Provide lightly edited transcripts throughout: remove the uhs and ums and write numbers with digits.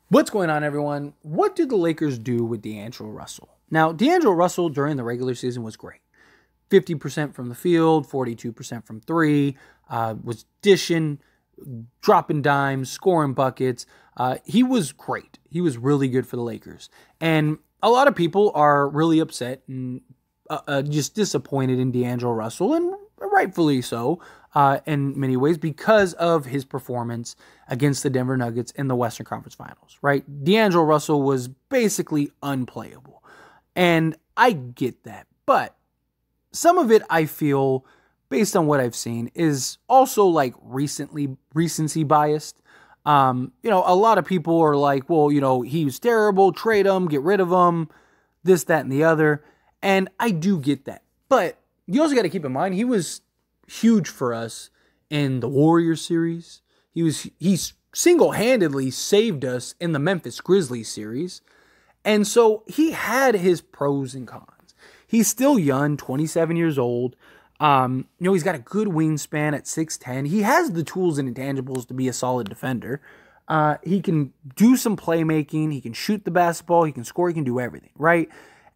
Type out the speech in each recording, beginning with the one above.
What's going on, everyone? What did the Lakers do with D'Angelo Russell? Now, D'Angelo Russell during the regular season was great. 50% from the field, 42% from three, was dishing, dropping dimes, scoring buckets. He was great. He was really good for the Lakers. And a lot of people are really upset and just disappointed in D'Angelo Russell, and rightfully so in many ways because of his performance against the Denver Nuggets in the Western Conference Finals, right? D'Angelo Russell was basically unplayable, and I get that. But some of it, I feel, based on what I've seen, is also like recency biased. A lot of people are like, well, he was terrible, trade him, get rid of him, this, that, and the other. And I do get that. But you also got to keep in mind, he was huge for us in the Warriors series. He's single-handedly saved us in the Memphis Grizzlies series. And so he had his pros and cons. He's still young, 27 years old. He's got a good wingspan at 6'10". He has the tools and intangibles to be a solid defender. He can do some playmaking. He can shoot the basketball. He can score. He can do everything, right?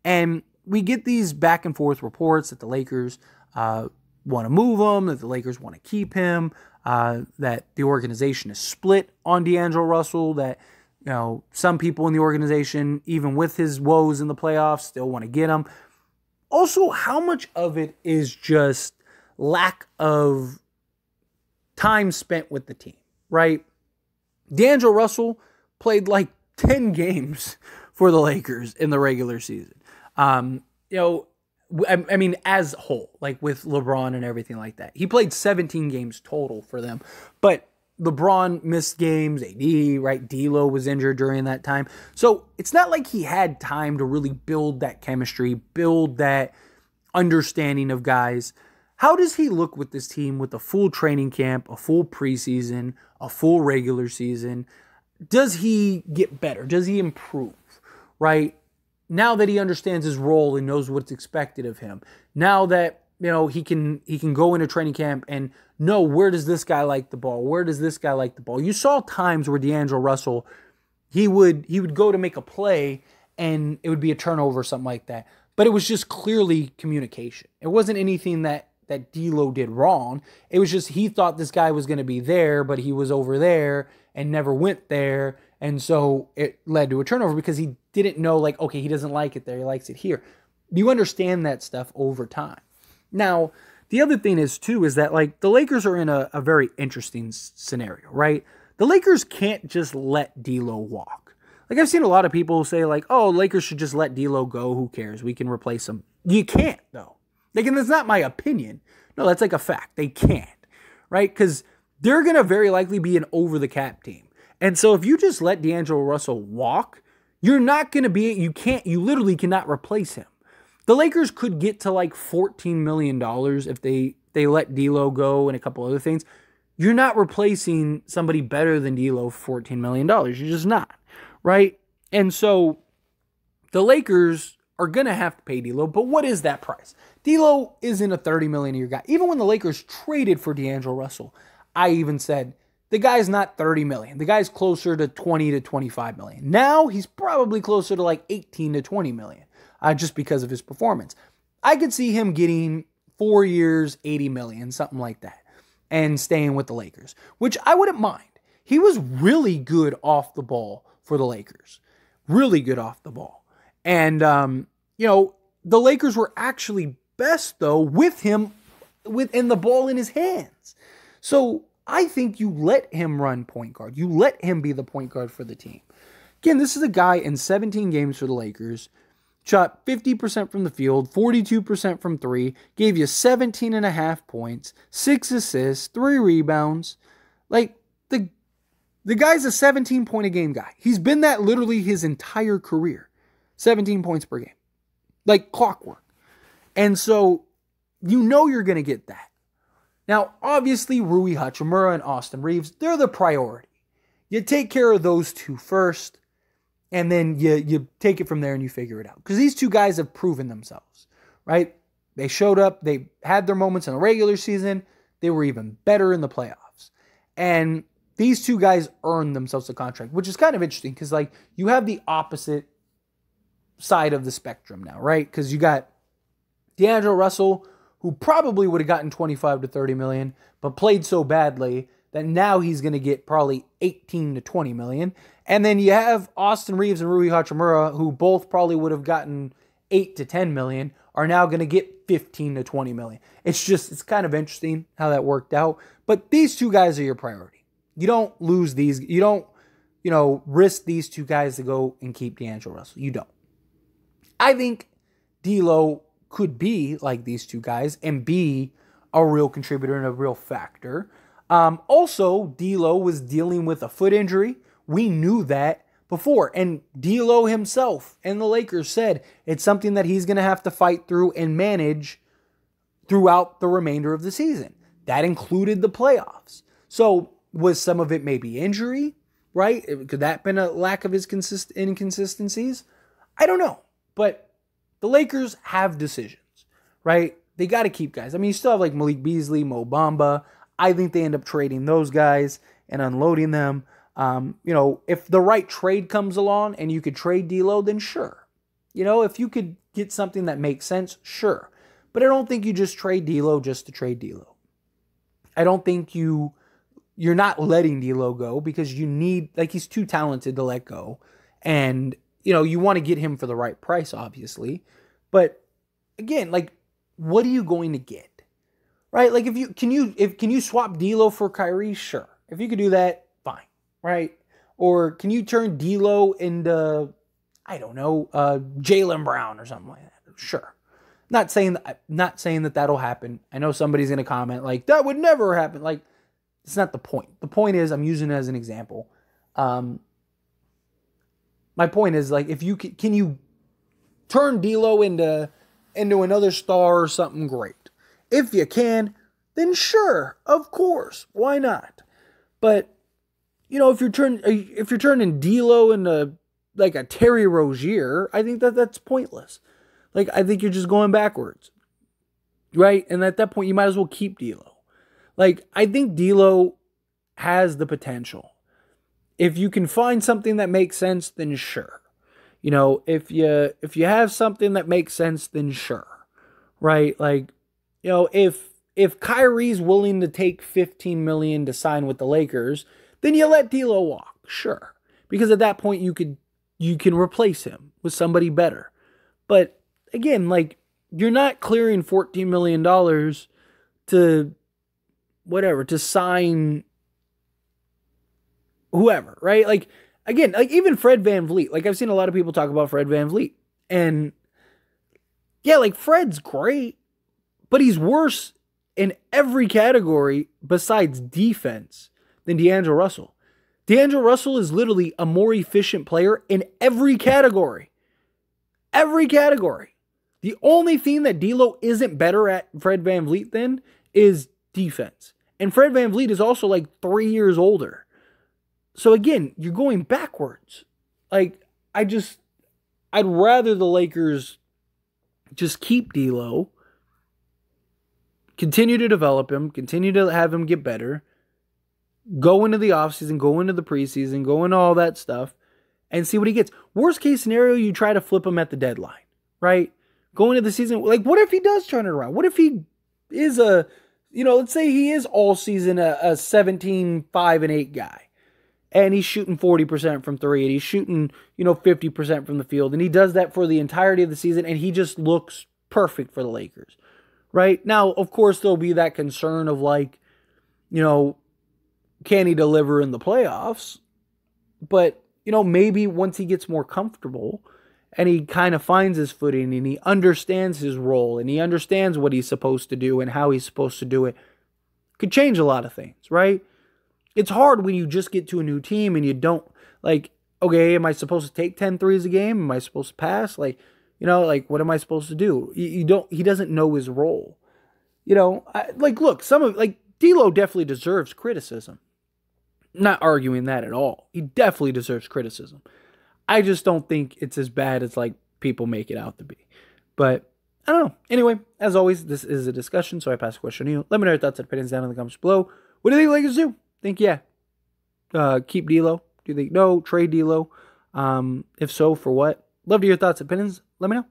And we get these back and forth reports that the Lakers want to move him, that the Lakers want to keep him, that the organization is split on D'Angelo Russell, that some people in the organization, even with his woes in the playoffs, still want to get him. Also, how much of it is just lack of time spent with the team, right? D'Angelo Russell played like 10 games for the Lakers in the regular season. I mean, as a whole, like with LeBron and everything like that. He played 17 games total for them, but LeBron missed games, AD, right? D'Lo was injured during that time. So it's not like he had time to really build that chemistry, build that understanding of guys. How does he look with this team with a full training camp, a full preseason, a full regular season? Does he get better? Does he improve, right? Now that he understands his role and knows what's expected of him, now that he can go into training camp and know, where does this guy like the ball? Where does this guy like the ball? You saw times where D'Angelo Russell, he would go to make a play and it would be a turnover or something like that. But it was just clearly communication. It wasn't anything that D'Lo did wrong. It was just he thought this guy was going to be there, but he was over there and never went there. And so it led to a turnover because he didn't know, like, okay, he doesn't like it there. He likes it here. You understand that stuff over time. Now, the other thing is, too, is that, like, the Lakers are in a very interesting scenario, right? The Lakers can't just let D'Lo walk. Like, I've seen a lot of people say, like, oh, Lakers should just let D'Lo go. Who cares? We can replace him. You can't, though. Like, and that's not my opinion. No, that's like a fact. They can't, right? Because they're going to very likely be an over-the-cap team. And so if you just let D'Angelo Russell walk, you're not going to be, you literally cannot replace him. The Lakers could get to like $14 million if they let D'Lo go and a couple other things. You're not replacing somebody better than D'Lo for $14 million. You're just not, right? And so the Lakers are going to have to pay D'Lo, but what is that price? D'Lo isn't a $30 million a year guy. Even when the Lakers traded for D'Angelo Russell, I even said, the guy's not $30 million. The guy's closer to $20 to $25 million. Now he's probably closer to like $18 to $20 million. Just because of his performance. I could see him getting 4 years, $80 million, something like that, and staying with the Lakers, which I wouldn't mind. He was really good off the ball for the Lakers. Really good off the ball. And, the Lakers were actually best, though, with him and the ball in his hands. So I think you let him run point guard. You let him be the point guard for the team. Again, this is a guy in 17 games for the Lakers, shot 50% from the field, 42% from three, gave you 17.5 points, 6 assists, 3 rebounds. Like, the guy's a 17-point-a-game guy. He's been that literally his entire career. 17 points per game. Like clockwork. And so, you're going to get that. Now, obviously, Rui Hachimura and Austin Reeves, they're the priority. You take care of those two first, and then you take it from there and you figure it out. Because these two guys have proven themselves, right? They showed up. They had their moments in the regular season. They were even better in the playoffs. And these two guys earned themselves a contract, which is kind of interesting because, like, you have the opposite side of the spectrum now, right? Because you got D'Angelo Russell, who probably would have gotten 25 to 30 million, but played so badly that now he's going to get probably 18 to 20 million. And then you have Austin Reeves and Rui Hachimura, who both probably would have gotten 8 to 10 million, are now going to get 15 to 20 million. It's kind of interesting how that worked out. But these two guys are your priority. You don't lose these. You don't, risk these two guys to go and keep D'Angelo Russell. You don't. I think D'Lo could be like these two guys and be a real contributor and a real factor. Also, D'Lo was dealing with a foot injury. We knew that before. And D'Lo himself and the Lakers said it's something that he's going to have to fight through and manage throughout the remainder of the season. That included the playoffs. So was some of it maybe injury, right? Could that have been a lack of his inconsistencies? I don't know. But the Lakers have decisions, right? They got to keep guys. I mean, you still have like Malik Beasley, Mo Bamba. I think they end up trading those guys and unloading them. If the right trade comes along and you could trade D'Lo, then sure. If you could get something that makes sense, sure. But I don't think you just trade D'Lo just to trade D'Lo. I don't think you're not letting D'Lo go because you need, he's too talented to let go. And, you want to get him for the right price, obviously. But again, what are you going to get? Right? Can you swap D'Lo for Kyrie? Sure. If you could do that, fine. Right? Or can you turn D'Lo into, I don't know, Jaylen Brown or something like that? Sure. Not saying that that'll happen. I know somebody's going to comment that would never happen. It's not the point. The point is, I'm using it as an example. My point is, if you can you turn D'Lo into another star or something great? If you can, then sure, of course, why not? But if you're turning D'Lo into a Terry Rozier, I think that's pointless. I think you're just going backwards, right? And at that point, you might as well keep D'Lo. I think D'Lo has the potential. If you can find something that makes sense, then sure. If you have something that makes sense, then sure, right? If Kyrie's willing to take $15 million to sign with the Lakers, then you let D'Lo walk, sure, because at that point you can replace him with somebody better. But again, you're not clearing $14 million to sign whoever, right? Again, even Fred VanVleet. I've seen a lot of people talk about Fred VanVleet. And yeah, Fred's great, but he's worse in every category besides defense than D'Angelo Russell. D'Angelo Russell is literally a more efficient player in every category. Every category. The only thing that D'Lo isn't better at Fred VanVleet than is defense. And Fred VanVleet is also 3 years older. So again, you're going backwards. I'd rather the Lakers just keep D'Lo, continue to develop him, continue to have him get better, go into the offseason, go into the preseason, go into all that stuff, and see what he gets. Worst case scenario, you try to flip him at the deadline, right? Go into the season, what if he does turn it around? What if he is let's say he is all season a 17, 5, and 8 guy. And he's shooting 40% from three, and he's shooting, 50% from the field. And he does that for the entirety of the season, and he just looks perfect for the Lakers. Right? Now, of course, there'll be that concern of can he deliver in the playoffs? But, maybe once he gets more comfortable and he kind of finds his footing and he understands his role and he understands what he's supposed to do and how he's supposed to do it, could change a lot of things, right? It's hard when you just get to a new team and you don't, okay, am I supposed to take 10 threes a game? Am I supposed to pass? What am I supposed to do? He doesn't know his role. Look, D'Lo definitely deserves criticism. I'm not arguing that at all. He definitely deserves criticism. I just don't think it's as bad as people make it out to be. But I don't know. Anyway, as always, this is a discussion, so I pass the question to you. Let me know your thoughts and opinions down in the comments below. What do you think the Lakers do? Think yeah. keep D'Lo? Do you think no? Trade D'Lo? If so, for what? Love to hear your thoughts and opinions. Let me know.